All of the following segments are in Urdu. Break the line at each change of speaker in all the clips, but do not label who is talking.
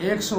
183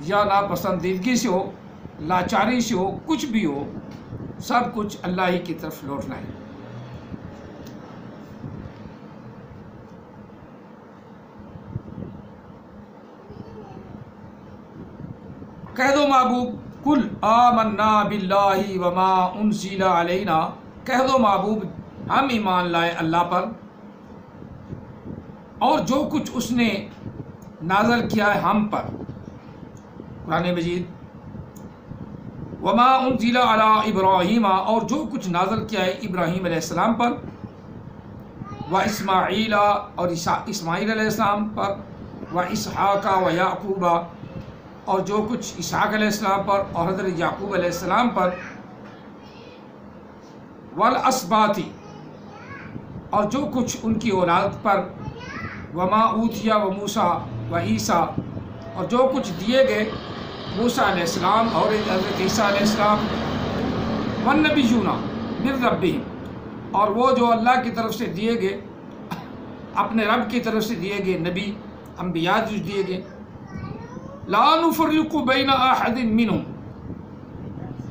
یا ناپسندیدگی سے ہو، لاچاری سے ہو، کچھ بھی ہو، سب کچھ اللہ ہی کی طرف لوٹنا ہے۔ کہہ دو محبوب، کل آمنا باللہ وما انزل علینا، کہہ دو محبوب ہم ایمان لائے اللہ پر اور جو کچھ اس نے نازل کیا ہے ہم پر، قرآن مجید، وما انزل علی ابراہیم، اور جو کچھ نازل کیا ہے ابراہیم علیہ السلام پر، و اسماعیل، اور اسماعیل علیہ السلام پر، و اسحاق و یعقوب، اور جو کچھ اسحاق علیہ السلام پر اور حضرت یعقوب علیہ السلام پر، والاسباط، اور جو کچھ ان کی اولاد پر، وما اوتی و موسیٰ و عیسیٰ، اور جو کچھ دیے گئے موسیٰ علیہ السلام اور حضرت عیسیٰ علیہ السلام، والنبیون من ربہم، اور وہ جو اللہ کی طرف سے دیے گئے، اپنے رب کی طرف سے دیے گئے نبی، انبیاء جو دیے گئے، لا نفرق بین احد منہم،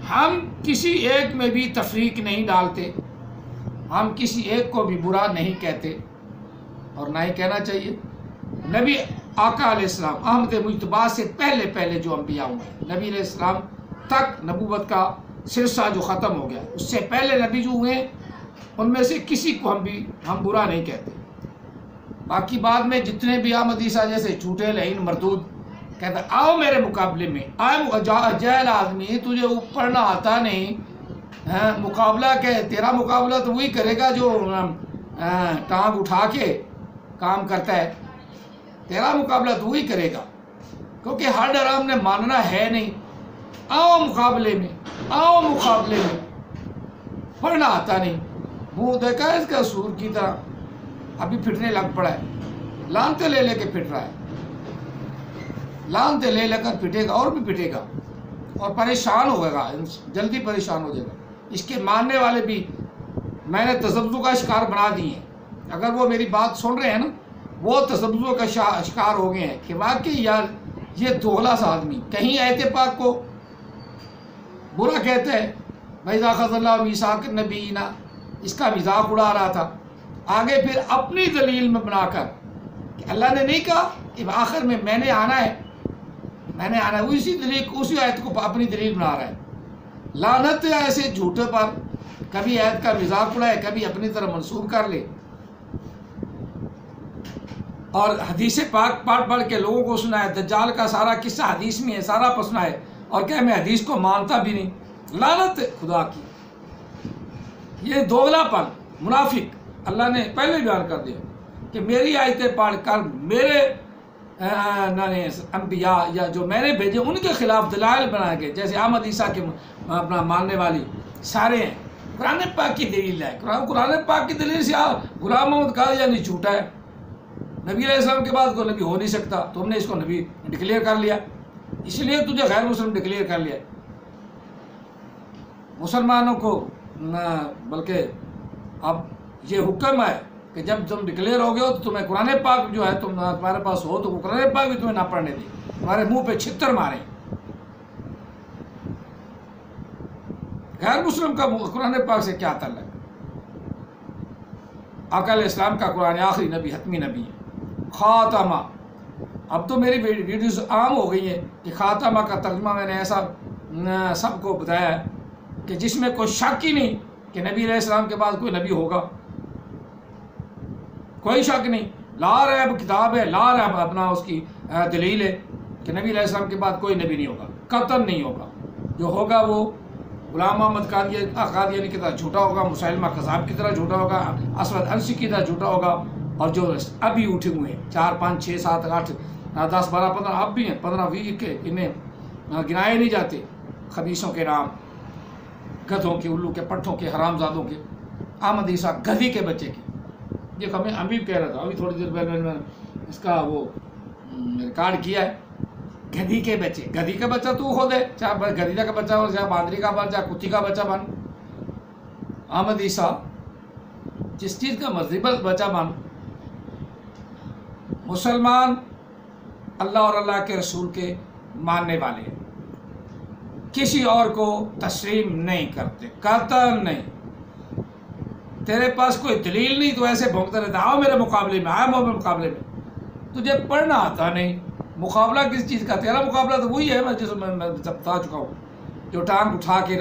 ہم کسی ایک میں بھی تفریق نہیں ڈالتے، ہم کسی ایک کو بھی برا نہیں کہتے اور نہ ہی کہنا چاہیے۔ نبی آقا علیہ السلام احمد مجتبیٰ سے پہلے جو انبیاء ہوئے، نبی علیہ السلام تک نبوت کا سلسلہ جو ختم ہو گیا، اس سے پہلے نبی جو ہوئے ان میں سے کسی کو ہم برا نہیں کہتے۔ باقی بعد میں جتنے بھی احمد عیسیٰ جیسے جھوٹے لعین مردود کہتا آؤ میرے مقابلے میں، جہل آدمی تجھے پڑھنا آتا نہیں، مقابلہ کہ تیرا مقابلہ تو وہی کرے گا جو ٹانگ اٹھا کے کام کرتا ہے، تیرا مقابلہ تو وہی کرے گا، کیونکہ ہر ڈرام نے ماننا ہے نہیں۔ آؤ مقابلے میں، آؤ مقابلے میں، پڑھنا آتا نہیں، منہ دیکھا ہے اس کا سور کی طرح، ابھی پھٹنے لگ پڑا ہے، لانتے لے لے کے پھٹ رہا ہے، لانتے لے لے کر پھٹے گا اور بھی پھٹے گا اور پریشان ہوگا، جلدی پریشان ہو جائے گا۔ اس کے ماننے والے بھی میں نے تذبذب کا شکار بنا دیے ہیں، اگر وہ میری بات سن رہے ہیں نا، وہ تذبذب کا شکار ہو گئے ہیں کہ واقعی یار یہ دوغلا سا آدمی کہیں آیت پاک کو برا کہتا ہے، وَإِذَا أَخَذَ اللَّهُ مِيثَاقَ النَّبِيِّينَ، اس کا مذاق اڑا رہا تھا، آگے پھر اپنی دلیل میں بنا کر کہ اللہ نے نہیں کہا کہ آخر میں میں نے آنا ہے، میں نے آنا ہے، اسی آیت کو اپنی دلیل بنا رہا ہے۔ لعنت ہے ایسے جھوٹے پر، کبھی آیت کا مذاق اڑائے، کبھی اپنی طرح منسوب کر لے، اور حدیث پاک پڑھ پڑھ کے لوگوں کو سنائے، دجال کا سارا قصہ حدیث میں ہے، سارا پسنا ہے، اور کہ میں حدیث کو مانتا بھی نہیں۔ لعنت ہے خدا کی، یہ دوغلا پن، منافق۔ اللہ نے پہلے بیان کر دیا کہ میری آیتیں پڑھ کر میرے انبیاء یا جو میں نے بھیجے ان کے خلاف دلائل بنائے گئے، جیسے احمد عیسیٰ کے اپنا ماننے والی سارے ہیں، قرآن پاک کی دلیل ہے، قرآن پاک کی دلیل سے غلام محمد قادیانی جھوٹا ہے، نبی علیہ السلام کے بعد کوئی نبی ہو نہیں سکتا، تم نے اس کو نبی ڈکلیئر کر لیا، اس لیے تجھے غیر مسلم ڈکلیئر کر لیا۔ مسلمانوں کو بلکہ اب یہ حکم ہے کہ جب تم ڈکلیئر ہو گئے ہو تو تمہیں قرآن پاک جو ہے تمہارے پاس ہو تو قرآن پاک بھی تمہیں نہ پڑھنے دے، تمہارے منہ پہ چھتر ماریں۔ غیر مسلم کا قرآن پاک سے کیا تعلق؟ آقا علیہ السلام کا قرآن آخری نبی، حتمی نبی ہے، خاتمہ۔ اب تو میری ویڈیوز عام ہو گئی ہیں کہ خاتمہ کا ترجمہ میں نے ایسا سب کو بتایا ہے کہ جس میں کوئی شک ہی نہیں کہ نبی علیہ السلام کے بعد کوئی نبی ہوگا، کوئی شک نہیں، لا ریب کتاب ہے، لا ریب اپنا اس کی دلیل ہے کہ نبی علیہ السلام کے بعد کوئی نبی نہیں ہوگا، قطعاً نہیں ہوگا، جو ہوگا وہ غلام محمد قادیانی کی طرح جھوٹا ہوگا، مسیلمہ کذاب کی طرح جھوٹا ہوگا، اسود انسی کی طرح جھوٹا ہوگا، اور جو ابھی اٹھے ہوئے ہیں 4 5 6 7 8 10 12 15 اب بھی ہیں 15 20 کے، انہیں گنائے نہیں جاتے، خبیثوں کے نام، گدھوں کے، الو کے، پٹھوں کے، حرام زادوں کے، احمد عیسیٰ گدھی کے بچے کے۔ یہ ہمیں ابھی کہہ رہا تھا، ابھی تھوڑی دیر پہلے میں نے اس کا وہ ریکارڈ کیا ہے، گدھی کے بچے، گدھی کا بچہ تو خود ہے، چاہے گدھیلا کا بچہ ہو، چاہے باندری کا بن، چاہے کتی کا بچہ بن، احمد عیسیٰ جس چیز کا مرضی بچہ بن، مسلمان اللہ اور اللہ کے رسول کے ماننے والے ہیں، کسی اور کو تسلیم نہیں کرتے، قطعاً نہیں۔ تیرے پاس کوئی دلیل نہیں تو ایسے بھونکتا رہتا، آؤ میرے مقابلے میں، آؤ میرے مقابلے میں۔ تجھے پڑھنا آتا نہیں، مقابلہ کس چیز کا؟ تیرا مقابلہ تو وہی ہے جس میں بتا چکا ہوں، جو ٹانگ اٹھا کے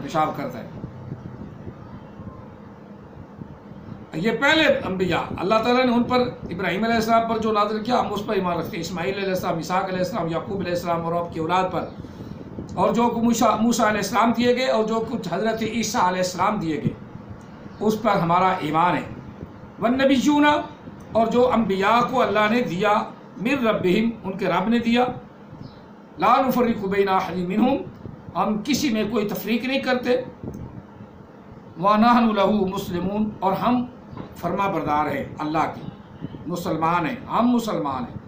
پیشاب کرتا ہے۔ یہ پہلے انبیاء اللہ تعالیٰ نے ان پر، ابراہیم علیہ السلام پر جو نازل کیا ہم اس پر ایمان رکھتے ہیں، اسماعیل علیہ السلام، اسحاق علیہ السلام، یعقوب علیہ السلام اور آپ کی اولاد پر، اور جو موسیٰ علیہ السلام دیے گئے اور جو کچھ حضرت عیسیٰ علیہ السلام دیے گئے اس پر ہمارا ایمان ہے۔ والنبیون، اور جو انبیاء کو اللہ نے دیا، من ربہم، ان کے رب نے دیا، لا نفرق بین احد منہم، ہم کسی میں کوئی تفریق نہیں کرتے، ونحن لہ مسلمون، اور ہم فرما بردار ہیں اللہ کی، مسلمان ہیں، ہم مسلمان ہیں۔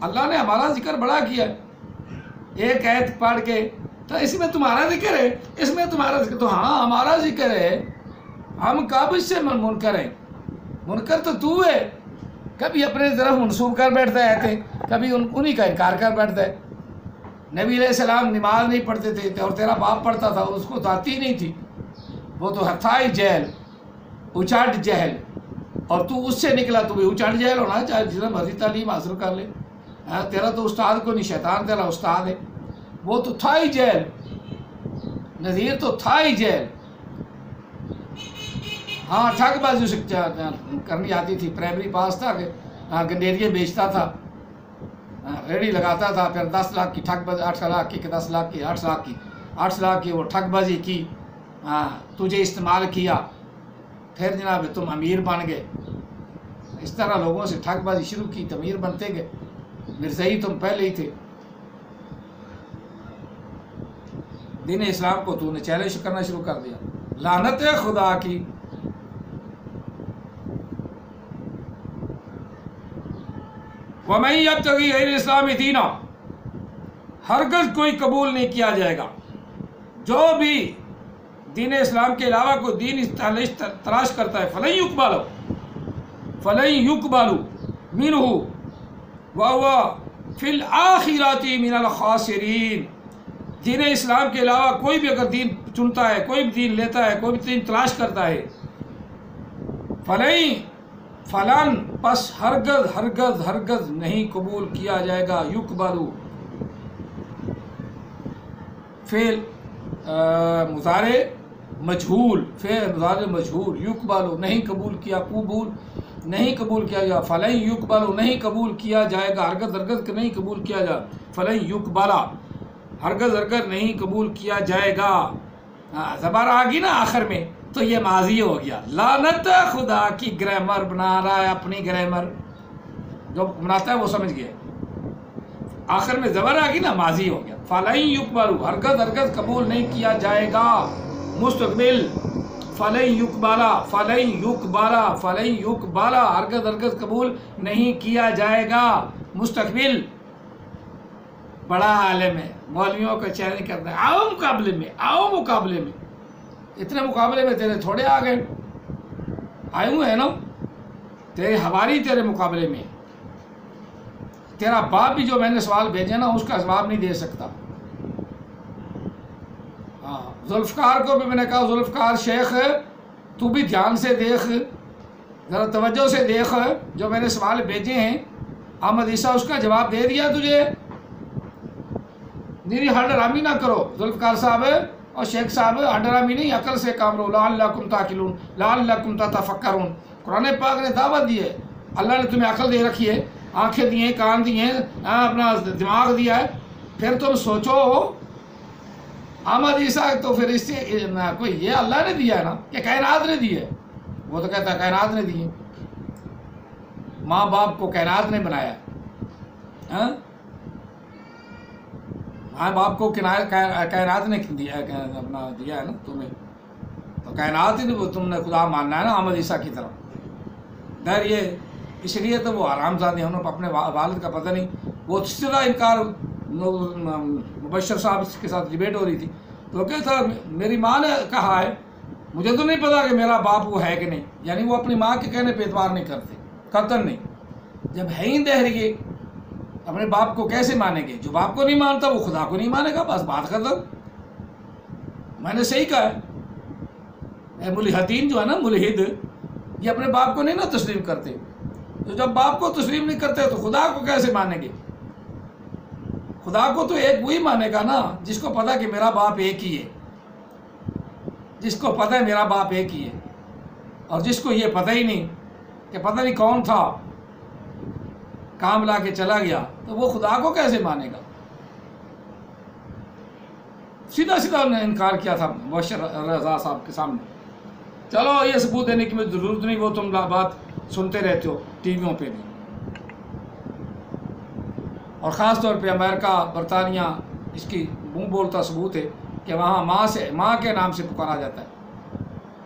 اللہ نے ہمارا ذکر بڑا کیا ہے، ایک آیت پڑھ کے تو اس میں تمہارا ذکر ہے، اس میں تمہارا ذکر، تو ہاں ہمارا ذکر ہے، ہم کب اس سے منکر ہیں؟ منکر تو ہے، کبھی اپنے طرف منسوب کر بیٹھتا ہے، کبھی انہی کا انکار کر بیٹھتا ہے۔ نبی علیہ السلام نماز نہیں پڑھتے تھے اور تیرا باپ پڑھتا تھا، اس کو تو آتی نہیں تھی، وہ تو تھا ہی جہل، اچاٹ جہل، اور تو اس سے نکلا، تو بھی اچاٹ جہل ہونا، چاہے جتنا مرضی تعلیم حاصل کر لے، تیرا تو استاد کو نہیں، شیطان تیرا استاد ہے، وہ تو تھا ہی جہل، نذیر تو تھا ہی جہل۔ ہاں ٹھگ بازی اسے کرنی آتی تھی، پرائمری پاس تھا کہ گنڈیریے بیچتا تھا، ریڑھی لگاتا تھا، پھر 10 لاکھ کی ٹھگ بازی، 8 لاکھ کی کہ 10 لاکھ کی، 8 لاکھ کی وہ ٹھگ بازی کی، تجھے استعمال کیا، پھر جناب تم امیر بن گئے۔ اس طرح لوگوں سے ٹھگ بازی شروع کی، امیر بنتے گئے، مرزائی تم پہلے ہی تھے۔ دین اسلام کو تو نے چیلنج کرنا شروع کر دیا، لعنت ہے خدا کی۔ وَمَن يَبْتَغِي غَيْرَ الْإِسْلَامِ دِينًا، ہرگز کوئی قبول نہیں کیا جائے گا جو بھی دین اسلام کے علاوہ کوئی دین تلاش کرتا ہے، فَلَن يُقْبَلُ مِنْهُ وَهُوَ فِي الْآخِرَةِ مِنَ الْخَاسِرِينَ، دین اسلام کے علاوہ کوئی بھی اگر دین چنتا ہے، کوئی بھی دین لیتا ہے، کوئی بھی دین تلاش کرتا ہے، فلن پس ہرگز نہیں قبول کیا جائے گا، یقبلو فعل مضارع مجہول، فعل مضارع مجہول، یقبلو نہیں قبول کیا، قبول نہیں قبول کیا جائے، فلن یقبلو نہیں قبول کیا جائے گا، ہرگز نہیں قبول کیا جائے، فلن یقبلا ہرگز نہیں قبول کیا جائے گا۔ زبر آ گئی نا آخر میں تو یہ ماضی ہو گیا، لعنت خدا کی گرامر بنا رہا ہے، اپنی گرامر جو بناتا ہے وہ سمجھ گیا، آخر میں زبر آ گئی نا ماضی ہو گیا۔ فَلَن يُقْبَلُ ہرگز قبول نہیں کیا جائے گا، مستقبل فَلَن يُقْبَلَ ہرگز قبول نہیں کیا جائے گا، مستقبل۔ بڑا عالم ہے، مولویوں کا چیلنج کرتا ہے، آؤ مقابلے میں، اتنے مقابلے میں تیرے تھوڑے آ گئے، آئے ہوئے ہیں نا، تیرے حواری تیرے مقابلے میں، تیرا باپ بھی جو میں نے سوال بھیجا نا اس کا جواب نہیں دے سکتا۔ ہاں ذوالفقار کو بھی میں نے کہا، ذوالفقار شیخ تو بھی دھیان سے دیکھ، ذرا توجہ سے دیکھ، جو میں نے سوال بھیجے ہیں احمد عیسیٰ اس کا جواب دے دیا تجھے، میری ہڈرامی نہ کرو ذوالفقار صاحب اور شیخ صاحب، ہڈرامی نہیں، عقل سے کام لو، لعلکم تعقلون لعلکم تتفکرون۔ قرآن پاک نے دعوت دی ہے، اللہ نے تمہیں عقل دے رکھی ہے، آنکھیں دی ہیں، کان دی ہیں، اپنا دماغ دیا ہے، پھر تم سوچو۔ احمد عیسیٰ تو پھر اس سے کوئی یہ اللہ نے دیا ہے نا کہ کائنات نے دی ہے، وہ تو کہتا ہے کائنات نے دی ہے، ماں باپ کو کائنات نے بنایا ہے، ماں باپ کو کائنات نے اپنا دیا ہے نا تمہیں، تو کائنات ہی تم نے خدا ماننا ہے نا احمد عیسیٰ کی طرف۔ خیر یہ اس لیے تو وہ حرام زادے ہیں، انہوں نے اپنے والد کا پتہ نہیں، وہ سیدھا انکار، مبشر صاحب کے ساتھ ڈیبیٹ ہو رہی تھی تو کہتا میری ماں نے کہا ہے، مجھے تو نہیں پتا کہ میرا باپ وہ ہے کہ نہیں، یعنی وہ اپنی ماں کے کہنے پہ اعتبار نہیں کرتے، قطعاً نہیں، جب ہے ہی دہریے اپنے باپ کو کیسے مانیں گے؟ جو باپ کو نہیں مانتا وہ خدا کو نہیں مانے گا، بس بات ختم۔ میں نے صحیح کہا ہے، ملحدین جو ہے نا، ملحد، یہ اپنے باپ کو نہیں نا تسلیم کرتے، تو جب باپ کو تسلیم نہیں کرتے تو خدا کو کیسے مانیں گے؟ خدا کو تو ایک وہی مانے گا نا جس کو پتا کہ میرا باپ ایک ہی ہے، جس کو پتہ ہے میرا باپ ایک ہی ہے، اور جس کو یہ پتہ ہی نہیں کہ پتہ نہیں کون تھا کام لا کے چلا گیا، تو وہ خدا کو کیسے مانے گا؟ سیدھا سیدھا انہوں نے انکار کیا تھا مبشر رضا صاحب کے سامنے۔ چلو یہ ثبوت دینے کی مجھے ضرورت نہیں، وہ تم بات سنتے رہتے ہو ٹی ویوں پہ بھی، اور خاص طور پہ امریکہ، برطانیہ، اس کی منہ بولتا ثبوت ہے کہ وہاں ماں کے نام سے پکارا جاتا ہے،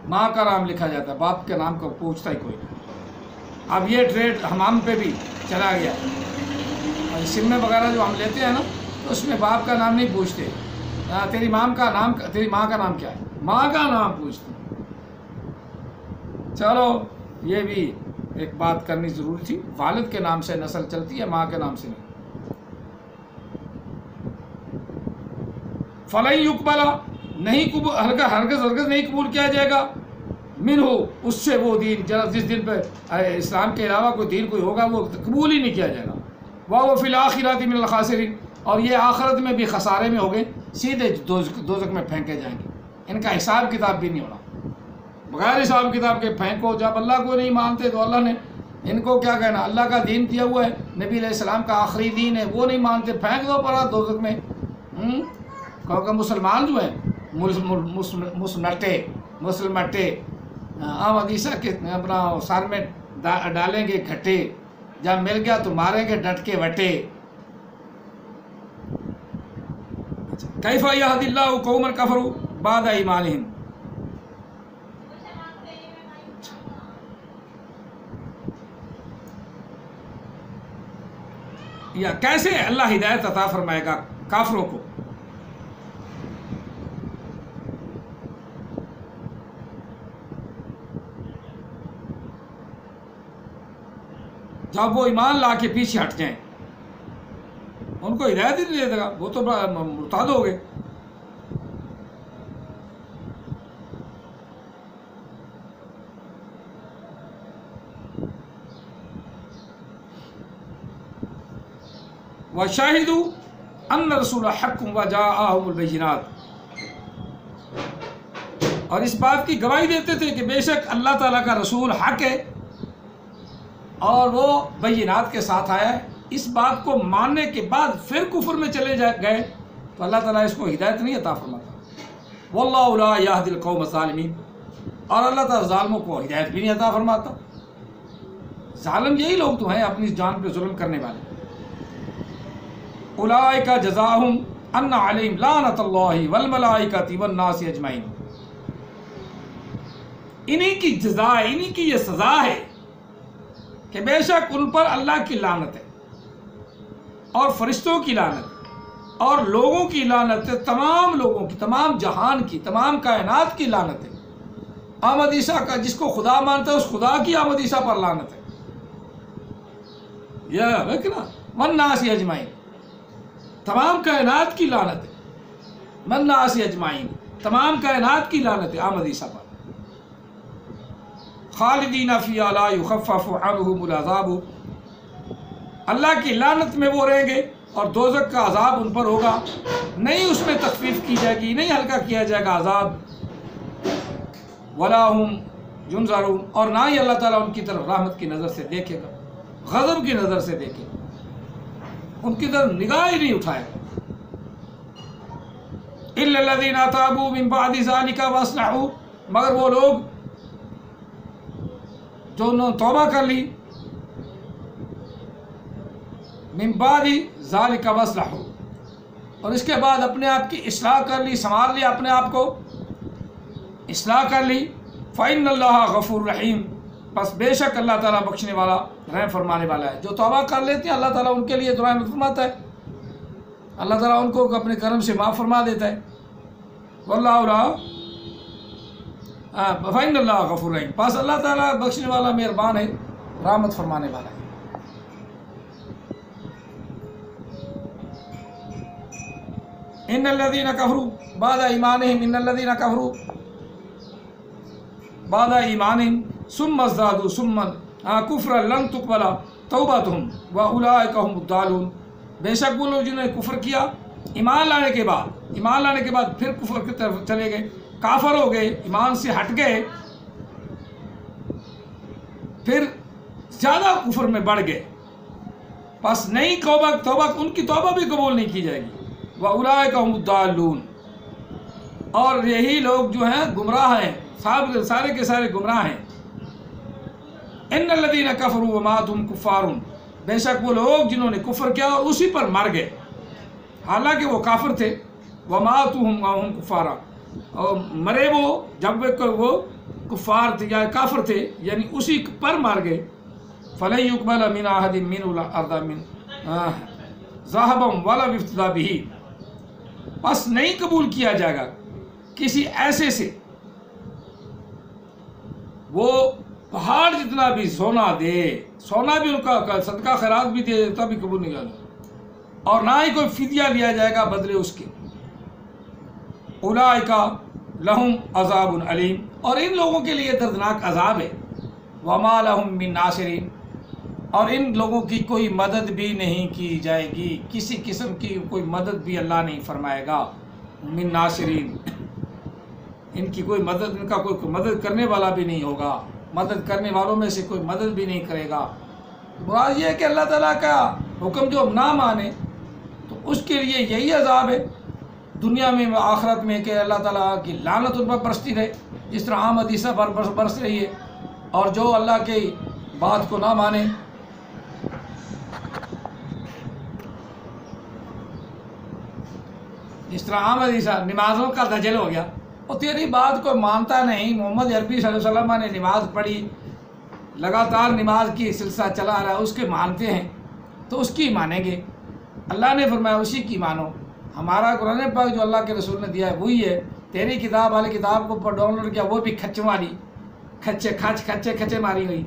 ماں کا نام لکھا جاتا ہے، باپ کے نام کو پوچھتا ہی کوئی نہیں۔ اب یہ ٹریڈ ہمام پہ بھی چلا گیا، اور سم وغیرہ جو ہم لیتے ہیں نا، تو اس میں باپ کا نام نہیں پوچھتے، تیری ماں کا نام کیا ہے، ماں کا نام پوچھتے۔ چلو یہ بھی ایک بات کرنی ضروری تھی، والد کے نام سے نسل چلتی ہے، ماں کے نام سے نہیں۔ فَلَن يُقْبَلَ نہیں ہرگز نہیں قبول کیا جائے گا، منہ اس سے وہ دین جس دن پہ اسلام کے علاوہ کوئی دین کوئی ہوگا وہ قبول ہی نہیں کیا جائے گا۔ وَهُوَ فِي الْآخِرَةِ مِنَ الْخَاسِرِينَ اور یہ آخرت میں بھی خسارے میں ہو گئے، سیدھے دوزخ میں پھینکے جائیں گے، ان کا حساب کتاب بھی نہیں ہونا، بغیر حساب کتاب کے پھینکو۔ جب اللہ کو نہیں مانتے تو اللہ نے ان کو کیا کہنا، اللہ کا دین دیا ہوا ہے، نبی علیہ السلام کا آخری دین ہے، وہ نہیں مانتے، پھینک دو پڑا دوزخ میں۔ کیونکہ مسلمان جو ہیں مسلمٹے عیسیٰ کے اپنا سر میں ڈالیں گے گھٹے، جب مل گیا تو ماریں گے ڈٹ کے وٹے۔ کیف یہدی اللہ قوما کفروا بعد ایمانہم، یا کیسے اللہ ہدایت عطا فرمائے گا کافروں کو؟ جب وہ ایمان لا کے پیچھے ہٹ جائیں، ان کو ہدایت ہی نہیں دے گا، وہ تو مرتد ہو گئے۔ وَشَاهِدُوا أَنَّ الرَّسُولَ حَقٌّ وَجَاءَهُمُ الْبَيِّنَاتُ اور اس بات کی گواہی دیتے تھے کہ بے شک اللہ تعالیٰ کا رسول حق ہے اور وہ بینات کے ساتھ آیا ہے۔ اس بات کو ماننے کے بعد پھر کفر میں چلے گئے تو اللہ تعالیٰ اس کو ہدایت نہیں عطا فرماتا۔ وَاللَّهُ لَا يَهْدِي الْقَوْمَ الظَّالِمِينَ اور اللہ تعالیٰ ظالموں کو ہدایت بھی نہیں عطا فرماتا۔ ظالم یہی لوگ تو ہیں اپنی جان پہ ظلم کرنے والے۔ اولئک جزاؤہم ان علیہم لعنۃ اللہ والملائکۃ والناس اجمعین، انہی کی جزا ہے، انہی کی یہ سزا ہے کہ بے شک ان پر اللہ کی لعنت ہے اور فرشتوں کی لعنت اور لوگوں کی لعنت ہے، تمام لوگوں کی، تمام جہان کی، تمام کائنات کی لعنت ہے۔ آمد عیسیٰ کا جس کو خدا مانتا ہے اس خدا کی آمد عیسیٰ پر لعنت ہے، یہ ہے کہ نا، والناس اجمعین، تمام کائنات کی لعنت ہے، والناس اجمعین، تمام کائنات کی لعنت ہے آمد عیسیٰ پر۔ خالدین فیہا لا یخفف عنہم العذاب، اللہ کی لعنت میں وہ رہیں گے اور دوزخ کا عذاب ان پر ہوگا، نہیں اس میں تخفیف کی جائے گی، نہیں ہلکا کیا جائے گا عذاب۔ ولا ہم ینظرون اور نہ ہی اللہ تعالیٰ ان کی طرف رحمت کی نظر سے دیکھے گا، غضب کی نظر سے دیکھے گا، ان کی طرف نگاہ ہی نہیں اٹھائے گا۔ الا الذین تابوا من بعد ذلک واصلحوا مگر وہ لوگ جو انہوں نے توبہ کر لی، من بعد ذلک واصلحوا اور اس کے بعد اپنے آپ کی اصلاح کر لی، سنوار لیا اپنے آپ کو، اصلاح کر لی، فإن اللہ غفور رحیم پس بے شک اللہ تعالیٰ بخشنے والا، رحم فرمانے والا ہے۔ جو توبہ کر لیتے ہیں اللہ تعالیٰ ان کے لیے رحمت فرماتا ہے، اللہ تعالیٰ ان کو اپنے کرم سے معاف فرما دیتا ہے۔ واللہ فإن اللہ غفور رحیم پس اللہ تعالیٰ بخشنے والا، مہربان ہے، رحمت فرمانے والا ہے۔ ان الذین کفروا بعد ایمانہم ان الذین کفروا بعد ایمانہم ثم ازدادوا ثم کفرا لن تقبل توبتہم واولئک هم الضالون، بے شک وہ لوگ جنہوں نے کفر کیا ایمان لانے کے بعد پھر کفر کی طرف چلے گئے، کافر ہو گئے، ایمان سے ہٹ گئے، پھر زیادہ کفر میں بڑھ گئے، پس نئی توبہ ان کی توبہ بھی قبول نہیں کی جائے گی۔ وَأُولَٰئِكَ هُمُ الضَّالُّونَ، اور یہی لوگ جو ہیں گمراہ ہیں، سارے کے سارے گمراہ ہیں۔ اِنَّ الَّذِينَ كَفَرُوا وَمَاتُوا هُمْ كُفَّارٌ، بے شک وہ لوگ جنہوں نے کفر کیا اور اسی پر مر گئے، حالانکہ وہ کافر تھے، وَمَاتُوا هُمْ كُفَّارٌ، اور مرے وہ جب وہ کفار تھے یا کافر تھے، یعنی اسی پر مر گئے، فَلَن يُقْبَلَ مِنْ أَحَدٍ مِّنْهُ الْأَرْضَ مِنْ ذَهَبًا وَلَا بِافْتِدَاءٍ بِهِ، پس نہیں قبول کیا جائے گا کسی ایسے سے وہ پہاڑ جتنا بھی سونا دے، سونا بھی ان کا صدقہ خیرات بھی دے دیتا بھی قبول نہیں کرنا، اور نہ ہی کوئی فدیہ لیا جائے گا بدلے اس کے۔ اولئک لہم عذاب علیم، اور ان لوگوں کے لیے دردناک عذاب ہے۔ وما لہم من ناصرین، اور ان لوگوں کی کوئی مدد بھی نہیں کی جائے گی، کسی قسم کی کوئی مدد بھی اللہ نہیں فرمائے گا۔ من ناصرین، ان کی کوئی مدد، ان کا کوئی مدد کرنے والا بھی نہیں ہوگا، مدد کرنے والوں میں سے کوئی مدد بھی نہیں کرے گا۔ مراد یہ ہے کہ اللہ تعالیٰ کا حکم جو نہ مانے تو اس کے لیے یہی عذاب ہے دنیا میں و آخرت میں، کہ اللہ تعالیٰ کی لعنت ان پر برستی رہے، جس طرح عام حدیثہ پر برس رہی ہے، اور جو اللہ کی بات کو نہ مانے جس طرح عام حدیثہ نمازوں کا دجل ہو گیا، وہ تیری بات کو مانتا نہیں، محمد عربی صلی اللہ علیہ وسلم نے نماز پڑھی، لگاتار نماز کی سلسلہ چلا رہا ہے، اس کے مانتے ہیں تو اس کی مانیں گے، اللہ نے فرمایا اسی کی مانو۔ ہمارا قرآن پاک جو اللہ کے رسول نے دیا ہے وہی ہے، تیری کتاب والی کتاب کو ڈاؤن لوڈ کیا وہ بھی کھچ ماری، کھچے ماری ہوئی،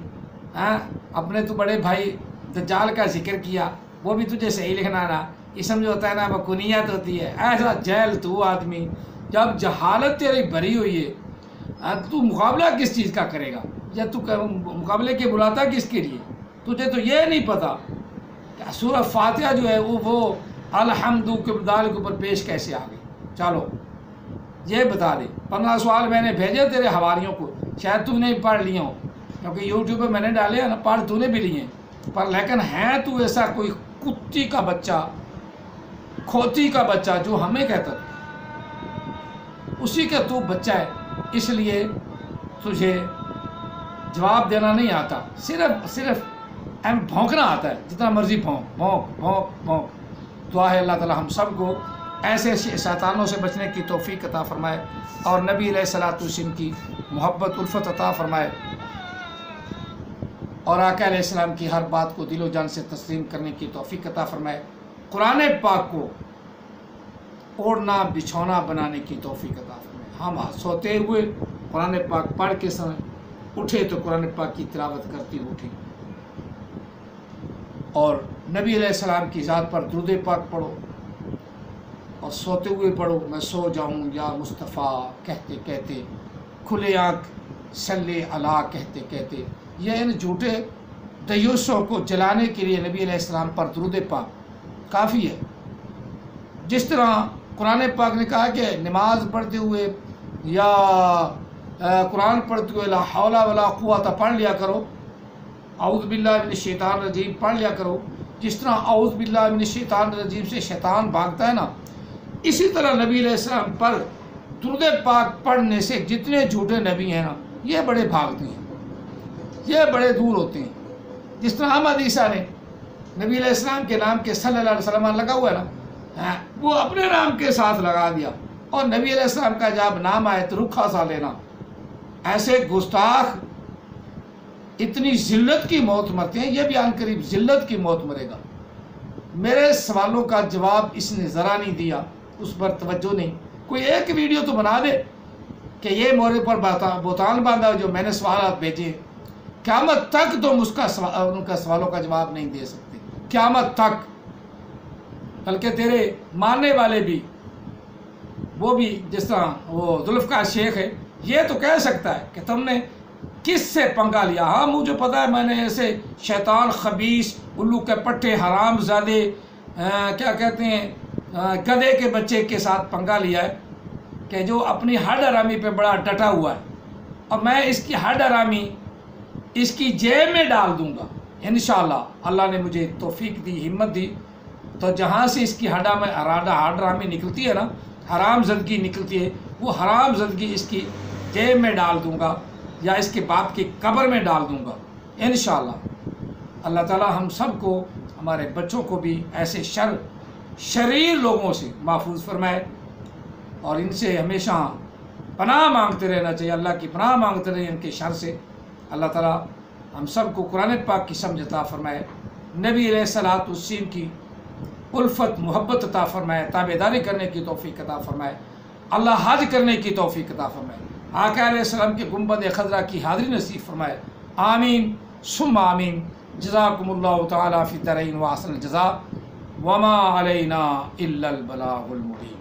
ہاں اپنے تو بڑے بھائی دجال کا ذکر کیا، وہ بھی تجھے صحیح لکھنا نہ، اسم جو ہوتا ہے نا وہ کنیت ہوتی ہے، ایسا جہل تو آدمی، جب جہالت تیری بھری ہوئی ہے تو مقابلہ کس چیز کا کرے گا، یا تو مقابلے کے بلاتا کس کے لیے؟ تجھے تو یہ نہیں پتا کہ سورہ فاتحہ جو ہے وہ الحمد کے دال کے اوپر پیش کیسے آ گئی۔ چلو یہ بتا دے، 15 سوال میں نے بھیجے تیرے حواریوں کو، شاید تو نے پڑھ لیے ہوں، کیونکہ یوٹیوب پہ میں نے ڈالے ہیں نا، پڑھ تو نے بھی لیے، پر لیکن ہے تو ایسا کوئی کتی کا بچہ، کھوتی کا بچہ جو ہمیں کہتا تھا، اسی کا تو بچہ ہے، اس لیے تجھے جواب دینا نہیں آتا، صرف بھونکنا آتا ہے، جتنا مرضی بھونک۔ دعا ہے اللہ تعالی ہم سب کو ایسے شیطانوں سے بچنے کی توفیق عطا فرمائے، اور نبی علیہ الصلوۃ والسلام کی محبت الفت عطا فرمائے، اور آقا علیہ السلام کی ہر بات کو دل و جان سے تسلیم کرنے کی توفیق عطا فرمائے، قرآن پاک کو اوڑھنا بچھونا بنانے کی توفیق عطا فرمائے۔ ہم سوتے ہوئے قرآن پاک پڑھ کے سمے اٹھے تو قرآن پاک کی تلاوت کرتی اٹھے، اور نبی علیہ السلام کی ذات پر درود پاک پڑھو، اور سوتے ہوئے پڑھو، میں سو جاؤں یا مصطفیٰ کہتے کہتے، کھلے آنکھ صلی علی کہتے کہتے، یہ ان جھوٹے دیوسوں کو جلانے کے لیے نبی علیہ السلام پر درود پاک کافی ہے۔ جس طرح قرآن پاک نے کہا کہ نماز پڑھتے ہوئے یا قرآن پڑھتے ہوئے لا حول ولا قوت پڑھ لیا کرو، اعوذ باللہ من الشیطان الرجیم پڑھ لیا کرو، جس طرح اعوذ باللہ من الشیطان الرجیم سے شیطان بھاگتا ہے نا، اسی طرح نبی علیہ السلام پر درود پاک پڑھنے سے جتنے جھوٹے نبی ہیں نا یہ بڑے بھاگتے ہیں، یہ بڑے دور ہوتے ہیں۔ جس طرح احمد عیسیٰ نے نبی علیہ السلام کے نام کے صلی اللہ علیہ وسلم لگا ہوا ہے نا، وہ اپنے نام کے ساتھ لگا دیا، اور نبی علیہ السلام کا جب نام آئے تو رکھا سا لینا۔ ایسے گستاخ اتنی ذلت کی موت مرتے ہیں، یہ بھی عن قریب ذلت کی موت مرے گا۔ میرے سوالوں کا جواب اس نے ذرا نہیں دیا، اس پر توجہ نہیں۔ کوئی ایک ویڈیو تو بنا دے کہ یہ مورے پر بہتان باندھا جو میں نے سوالات بھیجے، قیامت تک تم ان کا سوالوں کا جواب نہیں دے سکتے، قیامت تک۔ بلکہ تیرے ماننے والے بھی وہ بھی جس طرح وہ ذوالفقار شیخ ہے یہ تو کہہ سکتا ہے کہ تم نے کس سے پنگا لیا. ہاں مجھے پتہ ہے میں نے ایسے شیطان خبیث الو کے پٹھے حرام زادے کیا کہتے ہیں گدھے کے بچے کے ساتھ پنگا لیا ہے کہ جو اپنی ہڈ حرامی پہ بڑا ڈٹا ہوا ہے، اور میں اس کی ہڈ حرامی اس کی جیب میں ڈال دوں گا انشاءاللہ. اللہ نے مجھے توفیق دی، ہمت دی، تو جہاں سے اس کی ہڈ حرامی نکلتی ہے نا، حرام زدگی نکلتی ہے، وہ حرام زدگی اس کی جیب میں ڈال دوں گا یا اس کے باپ کی قبر میں ڈال دوں گا انشاءاللہ. اللہ تعالی ہم سب کو، ہمارے بچوں کو بھی ایسے شریر لوگوں سے محفوظ فرمائے، اور ان سے ہمیشہ پناہ مانگتے رہنا چاہیے، اللہ کی پناہ مانگتے رہے ان کے شر سے. اللہ تعالی ہم سب کو قرآن پاک کی سمجھ عطا فرمائے، نبی علیہ الصلوۃ والسلام کی الفت محبت عطا فرمائے، تابعداری کرنے کی توفیق عطا فرمائے، اللہ حج کرنے کی توفیق عطا فرمائے، آقا علیہ السلام کے گنبد خضرا کی حاضری نصیب فرمائے. آمین ثم آمین. جزاکم اللہ تعالی فی الدارین واحسن الجزاء وما علینا الا البلاغ المبین.